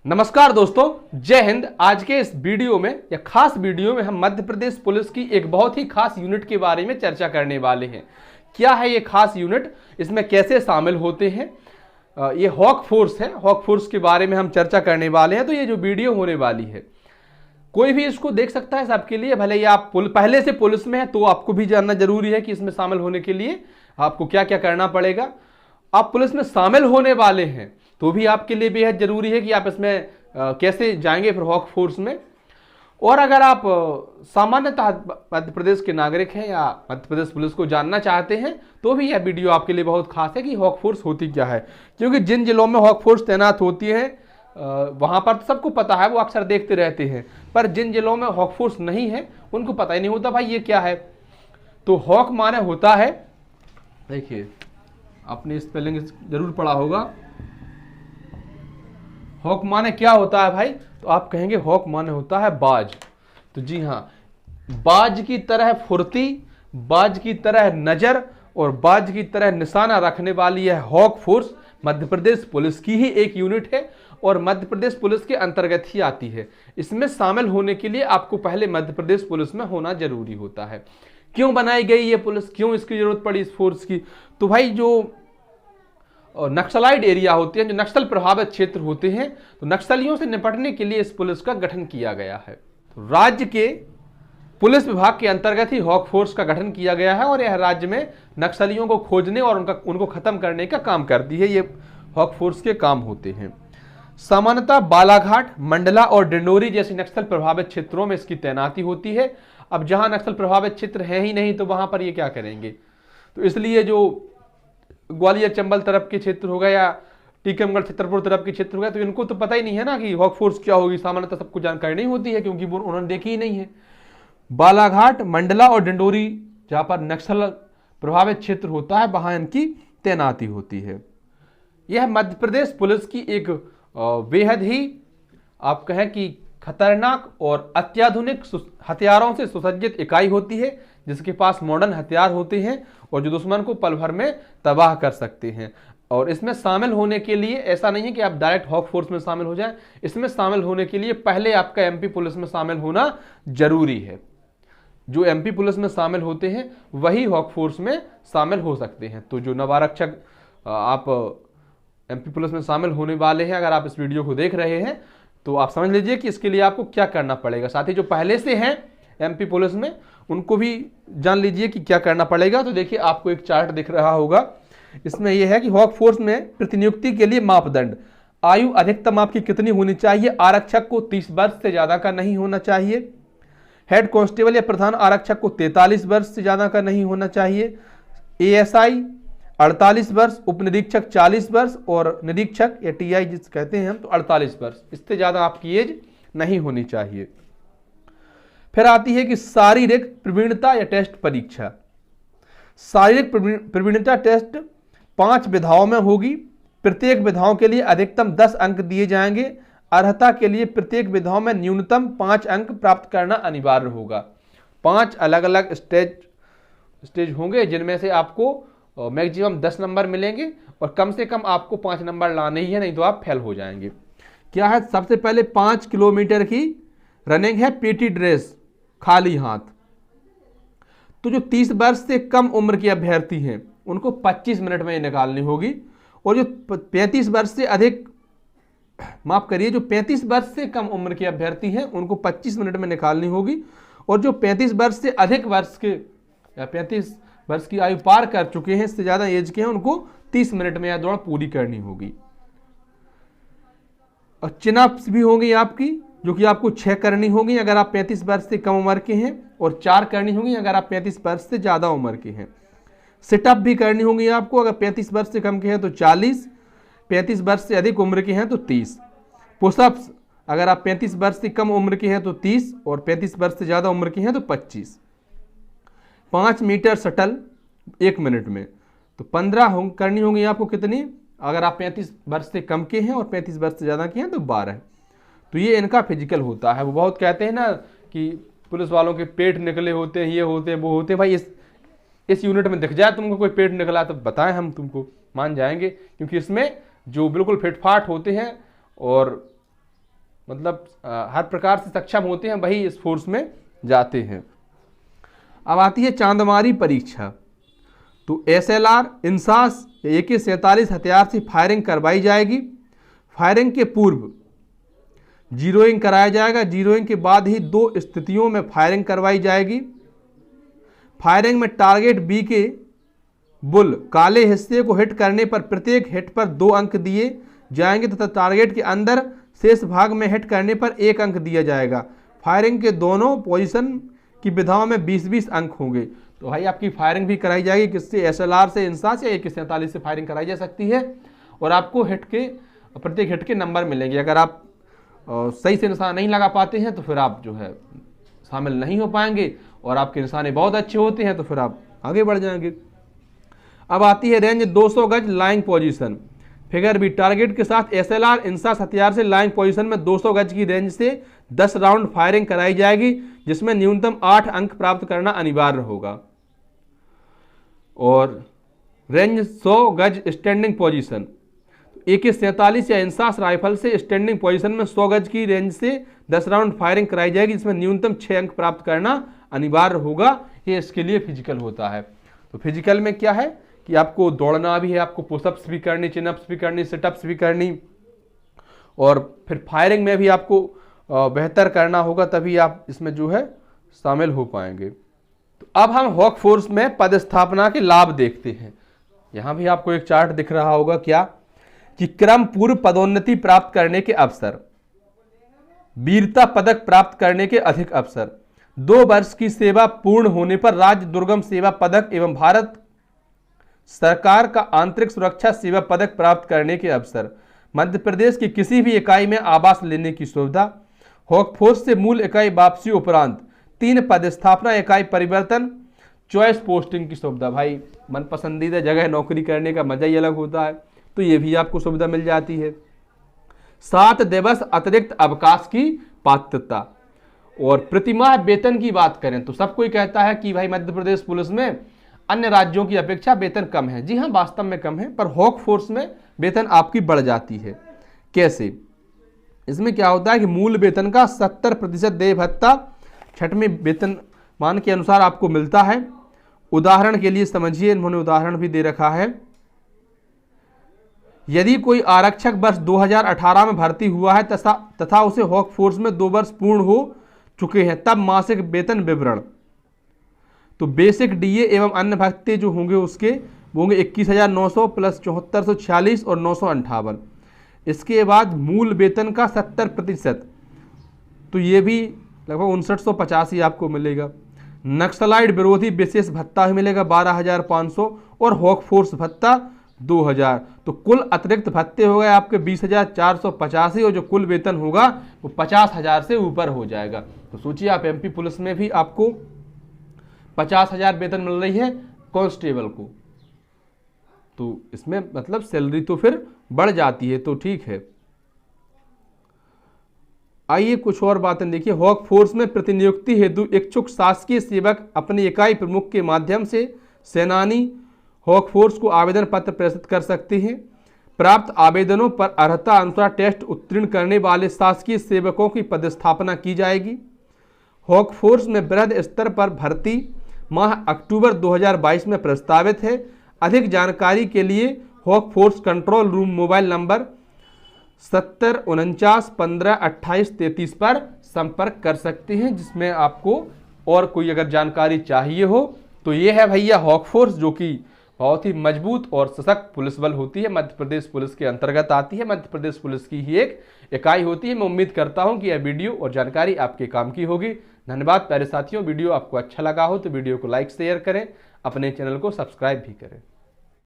नमस्कार दोस्तों, जय हिंद। आज के इस वीडियो में या खास वीडियो में हम मध्य प्रदेश पुलिस की एक बहुत ही खास यूनिट के बारे में चर्चा करने वाले हैं। क्या है ये खास यूनिट, इसमें कैसे शामिल होते हैं? ये हॉक फोर्स है। हॉक फोर्स के बारे में हम चर्चा करने वाले हैं। तो ये जो वीडियो होने वाली है, कोई भी इसको देख सकता है, सबके लिए। भले ही आप पहले से पुलिस में है तो आपको भी जानना जरूरी है कि इसमें शामिल होने के लिए आपको क्या क्या करना पड़ेगा। आप पुलिस में शामिल होने वाले हैं तो भी आपके लिए बेहद जरूरी है कि आप इसमें कैसे जाएंगे फिर हॉक फोर्स में। और अगर आप सामान्यतः मध्य प्रदेश के नागरिक हैं या मध्य प्रदेश पुलिस को जानना चाहते हैं तो भी यह वीडियो आपके लिए बहुत खास है कि हॉक फोर्स होती क्या है। क्योंकि जिन जिलों में हॉक फोर्स तैनात होती है वहां पर सबको पता है, वो अक्सर देखते रहते हैं। पर जिन जिलों में हॉक फोर्स नहीं है उनको पता ही नहीं होता भाई ये क्या है। तो हॉक माने होता है, देखिए आपने स्पेलिंग जरूर पढ़ा होगा। हॉक माने क्या होता है भाई? तो आप कहेंगे हॉक माने होता है बाज। तो जी हाँ, बाज की तरह फुर्ती, बाज की तरह नजर और बाज की तरह निशाना रखने वाली यह hoc force Madhya Pradesh police की ही एक यूनिट है और मध्य प्रदेश पुलिस के अंतर्गत ही आती है। इसमें शामिल होने के लिए आपको पहले मध्य प्रदेश पुलिस में होना जरूरी होता है। क्यों बनाई गई ये पुलिस, क्यों इसकी जरूरत पड़ी इस फोर्स की? तो भाई जो नक्सलाइड एरिया होते हैं, जो नक्सल प्रभावित क्षेत्र होते हैं, तो नक्सलियों से निपटने के लिए इस पुलिस का गठन किया गया है। तो राज्य के पुलिस विभाग के अंतर्गत ही हॉक फोर्स का गठन किया गया है और यह राज्य में नक्सलियों को खोजने और उनको खत्म करने का काम करती है। ये हॉक फोर्स के काम होते हैं। सामान्यतः बालाघाट, मंडला और डिंडोरी जैसी नक्सल प्रभावित क्षेत्रों में इसकी तैनाती होती है। अब जहां नक्सल प्रभावित क्षेत्र है ही नहीं तो वहां पर ये क्या करेंगे? तो इसलिए जो ग्वालियर चंबल तरफ के क्षेत्र होगा या टीकमगढ़ छतरपुर तरफ के क्षेत्र होगा, तो इनको तो पता ही नहीं है ना कि हॉक फोर्स क्या होगी। सामान्यतः सबको जानकारी नहीं होती है क्योंकि वो उन्होंने देखी ही नहीं है। बालाघाट, मंडला और डिंडोरी जहां पर नक्सल प्रभावित क्षेत्र होता है वहां इनकी तैनाती होती है। यह मध्य प्रदेश पुलिस की एक बेहद ही आप कहें कि खतरनाक और अत्याधुनिक हथियारों से सुसज्जित इकाई होती है, जिसके पास मॉडर्न हथियार होते हैं और जो दुश्मन को पल भर में तबाह कर सकते हैं। और इसमें शामिल होने के लिए ऐसा नहीं है कि आप डायरेक्ट हॉक फोर्स में शामिल हो जाएं। इसमें शामिल होने के लिए पहले आपका एमपी पुलिस में शामिल होना जरूरी है। जो एमपी पुलिस में शामिल होते हैं वही हॉक फोर्स में शामिल हो सकते हैं। तो जो नवारक्षक आप एमपी पुलिस में शामिल होने वाले हैं, अगर आप इस वीडियो को देख रहे हैं तो आप समझ लीजिए कि इसके लिए आपको क्या करना पड़ेगा। साथ ही जो पहले से हैं एमपी पुलिस में उनको भी जान लीजिए कि क्या करना पड़ेगा। तो देखिए आपको एक चार्ट दिख रहा होगा, इसमें यह है कि हॉक फोर्स में प्रतिनियुक्ति के लिए मापदंड। आयु अधिकतम आपकी कितनी होनी चाहिए? आरक्षक को 30 वर्ष से ज्यादा का नहीं होना चाहिए। हेड कांस्टेबल या प्रधान आरक्षक को 43 वर्ष से ज्यादा का नहीं होना चाहिए। एएसआई 48 वर्ष, उप निरीक्षक 40 वर्ष और निरीक्षक या टीआई जिस कहते हैं हम तो 48 वर्ष। इससे ज्यादा आपकी एज नहीं होनी चाहिए। फिर आती है कि शारीरिक प्रवीणता या टेस्ट परीक्षा। शारीरिक प्रवीणता टेस्ट 5 विधाओं में होगी। प्रत्येक विधाओं के लिए अधिकतम 10 अंक दिए जाएंगे। अर्हता के लिए प्रत्येक विधाओं में न्यूनतम 5 अंक प्राप्त करना अनिवार्य होगा। 5 अलग अलग स्टेज होंगे जिनमें से आपको मैक्सिमम 10 नंबर मिलेंगे और कम से कम आपको 5 नंबर लाने ही है, नहीं तो आप फेल हो जाएंगे। क्या है? सबसे पहले 5 किलोमीटर की रनिंग है, पीटी ड्रेस, खाली हाथ। तो जो 30 वर्ष से कम उम्र के अभ्यर्थी हैं उनको 25 मिनट में निकालनी होगी। और जो 35 वर्ष से अधिक, माफ करिए, जो 35 वर्ष से कम उम्र के अभ्यर्थी हैं उनको 25 मिनट में निकालनी होगी। और जो 35 वर्ष से अधिक वर्ष के या 35 वर्ष की आयु पार कर चुके हैं, इससे ज्यादा एज के हैं, उनको 30 मिनट में यह दौड़ पूरी करनी होगी। और चिनअप्स भी होंगी आपकी, जो कि आपको 6 करनी होगी अगर आप 35 वर्ष से कम उम्र के हैं और 4 करनी होगी अगर आप 35 वर्ष से ज्यादा उम्र के हैं। सिटअप भी करनी होगी आपको, अगर 35 वर्ष से कम के हैं तो 40, 35 वर्ष से अधिक उम्र के हैं तो 30। पुशअप्स अगर आप 35 वर्ष से कम उम्र के हैं तो 30 और 35 वर्ष से ज्यादा उम्र के हैं तो 25। 5 मीटर शटल 1 मिनट में, तो 15 करनी होगी आपको। कितनी? अगर आप 35 वर्ष से कम के हैं और 35 वर्ष से ज्यादा के हैं तो 12। तो ये इनका फिजिकल होता है। वो बहुत कहते हैं ना कि पुलिस वालों के पेट निकले होते हैं, ये होते हैं, वो होते हैं। भाई इस यूनिट में दिख जाए तुमको कोई पेट निकला तो बताएं, हम तुमको मान जाएंगे, क्योंकि इसमें जो बिल्कुल फिटफाट होते हैं और मतलब हर प्रकार से सक्षम होते हैं वही इस फोर्स में जाते हैं। अब आती है चांदमारी परीक्षा। तो SLR, इंसास या AK-47 हथियार से फायरिंग करवाई जाएगी। फायरिंग के पूर्व जीरोइंग कराया जाएगा। जीरोइंग के बाद ही 2 स्थितियों में फायरिंग करवाई जाएगी। फायरिंग में टारगेट B के बुल काले हिस्से को हिट करने पर प्रत्येक हिट पर 2 अंक दिए जाएंगे तथा टारगेट के अंदर शेष भाग में हिट करने पर 1 अंक दिया जाएगा। फायरिंग के दोनों पोजीशन की विधाओं में 20-20 अंक होंगे। तो भाई आपकी फायरिंग भी कराई जाएगी किससे? SLR से, इंसास या AK-47 से फायरिंग कराई जा सकती है और आपको हिट के प्रत्येक हिट के नंबर मिलेंगे। अगर आप सही से निशाना नहीं लगा पाते हैं तो फिर आप जो है शामिल नहीं हो पाएंगे, और आपके निशाने बहुत अच्छे होते हैं तो फिर आप आगे बढ़ जाएंगे। अब आती है रेंज 200 गज lying position. Figure B, target के साथ SLR, इंसास हथियार से लाइंग पोजीशन में 200 गज की रेंज से 10 राउंड फायरिंग कराई जाएगी, जिसमें न्यूनतम 8 अंक प्राप्त करना अनिवार्य होगा। और रेंज 100 गज स्टैंडिंग पोजीशन। AK-47 या इंसास राइफल से स्टैंडिंग पोजीशन में 100 गज की रेंज से 10 राउंड फायरिंग कराई जाएगी, जिसमें न्यूनतम 6 अंक प्राप्त करना अनिवार्य होगा। ये इसके लिए फिजिकल होता है। तो फिजिकल में क्या है कि आपको दौड़ना भी है, आपको पुशअप्स भी करनी, चिनअप्स भी करनी, सिटअप्स भी करनी, और फिर फायरिंग में भी आपको बेहतर करना होगा, तभी आप इसमें जो है शामिल हो पाएंगे। तो अब हम हॉक फोर्स में पदस्थापना के लाभ देखते हैं। यहां भी आपको एक चार्ट दिख रहा होगा क्या कि क्रम पूर्व पदोन्नति प्राप्त करने के अवसर, वीरता पदक प्राप्त करने के अधिक अवसर, 2 वर्ष की सेवा पूर्ण होने पर राज्य दुर्गम सेवा पदक एवं भारत सरकार का आंतरिक सुरक्षा सेवा पदक प्राप्त करने के अवसर, मध्य प्रदेश की किसी भी इकाई में आवास लेने की सुविधा, हॉक फोर्स से मूल इकाई वापसी उपरांत 3 पदस्थापना इकाई परिवर्तन, चॉइस पोस्टिंग की सुविधा। भाई मन पसंदीदा जगह नौकरी करने का मजा ही अलग होता है, तो ये भी आपको सुविधा मिल जाती है। 7 दिवस अतिरिक्त अवकाश की पात्रता। और प्रतिमाह वेतन की बात करें तो सब कोई कहता है कि भाई मध्य प्रदेश पुलिस में अन्य राज्यों की अपेक्षा वेतन कम है। जी हाँ, वास्तव में कम है, पर हॉक फोर्स में वेतन आपकी बढ़ जाती है। कैसे? इसमें क्या होता है कि मूल वेतन का 70% देय भत्ता 6वें वेतनमान के अनुसार आपको मिलता है। उदाहरण के लिए समझिए, इन्होंने उदाहरण भी दे रखा है। यदि कोई आरक्षक वर्ष 2018 में भर्ती हुआ है तथा उसे हॉक फोर्स में 2 वर्ष पूर्ण हो चुके हैं, तब मासिक वेतन विवरण, तो बेसिक DA एवं अन्य भत्ते जो होंगे उसके होंगे 21,900 प्लस 7446 और 958। इसके बाद मूल वेतन का 70%, तो ये भी लगभग 5985 आपको मिलेगा। नक्सलाइट विरोधी विशेष भत्ता ही मिलेगा 12,500 और हॉक फोर्स भत्ता 2,000। तो कुल अतिरिक्त भत्ते हो गए आपके 20,485 और जो कुल वेतन होगा वो 50,000 से ऊपर हो जाएगा। तो सोचिए आप MP पुलिस में भी आपको 50,000 वेतन मिल रही है कांस्टेबल को, तो इसमें मतलब सैलरी तो फिर बढ़ जाती है, तो ठीक है। आइए कुछ और बातें देखिए। हॉक फोर्स में प्रतिनियुक्ति हेतु इच्छुक शासकीय सेवक अपनी इकाई प्रमुख के माध्यम से सेनानी हॉक फोर्स को आवेदन पत्र प्रेषित कर सकते हैं। प्राप्त आवेदनों पर अर्हता अनुसार टेस्ट उत्तीर्ण करने वाले शासकीय सेवकों की पदस्थापना की जाएगी। हॉक फोर्स में वृहद स्तर पर भर्ती माह अक्टूबर 2022 में प्रस्तावित है। अधिक जानकारी के लिए Hawk Force control room mobile number 7049152833 पर संपर्क कर सकते हैं, जिसमें आपको और कोई अगर जानकारी चाहिए हो तो ये है भैया हॉक फोर्स, जो कि बहुत ही मजबूत और सशक्त पुलिस बल होती है, मध्य प्रदेश पुलिस के अंतर्गत आती है, मध्य प्रदेश पुलिस की ही एक इकाई होती है। मैं उम्मीद करता हूं कि यह वीडियो और जानकारी आपके काम की होगी। धन्यवाद प्यारे साथियों। वीडियो आपको अच्छा लगा हो तो वीडियो को लाइक शेयर करें, अपने चैनल को सब्सक्राइब भी करें।